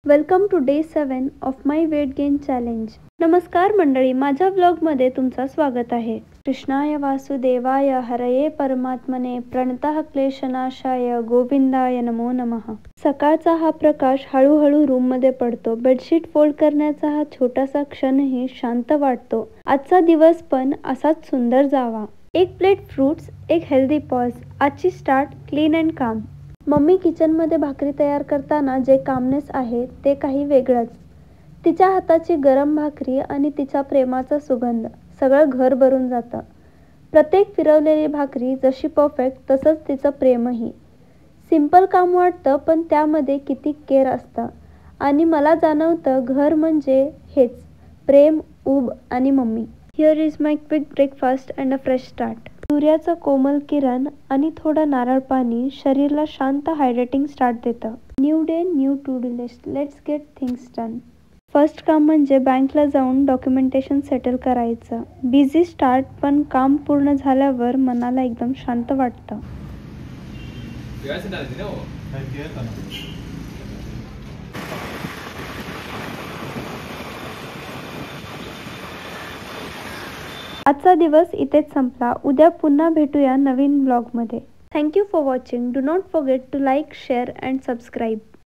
Welcome to day 7 of my weight gain challenge. नमस्कार मंडळी, माझ्या व्लॉगमध्ये तुमचं स्वागत आहे. कृष्णाय वासुदेवाय हरये परमात्मने प्रणतः क्लेशनाशाय गोविंदाय नमो नमः. सकाळचा हा प्रकाश हळूहळू रूममध्ये पडतो. बेडशीट फोल्ड करण्याचा हा छोटासा क्षणही शांत वाटतो. आजचा दिवस पण असाच सुंदर जावा. एक प्लेट फ्रूट्स, एक हेल्दी पॉज. आजची स्टार्ट क्लीन अँड काम. मम्मी किचनमध्ये भाकरी तयार करताना जे कामनेस आहे ते काही वेगळंच. तिच्या हाताची गरम भाकरी आणि तिच्या प्रेमाचा सुगंध सगळं घर भरून जातं. प्रत्येक फिरवलेली भाकरी जशी परफेक्ट तसंच तिचं प्रेमही. सिंपल काम वाटतं पण त्यामध्ये किती केअर असतं. आणि मला जाणवतं घर म्हणजे हेच, प्रेम, ऊब आणि मम्मी. Here is my quick breakfast and a fresh start. सूर्याचं कोमल किरण आणि थोडं नारळ पाणी शरीराला शांत हायड्रेटिंग स्टार्ट देतं. New day, new to do list. Let's get things done. First काम म्हणजे बँकला जाऊन डॉक्युमेंटेशन सेटल करायचं. बिझी स्टार्ट पण काम पूर्ण झाल्यावर मनाला एकदम शांत वाटतं. आजचा दिवस इथेच संपला. उद्या पुन्हा भेटूया नवीन ब्लॉगमध्ये. Thank you for watching. Do not forget to like, share and subscribe.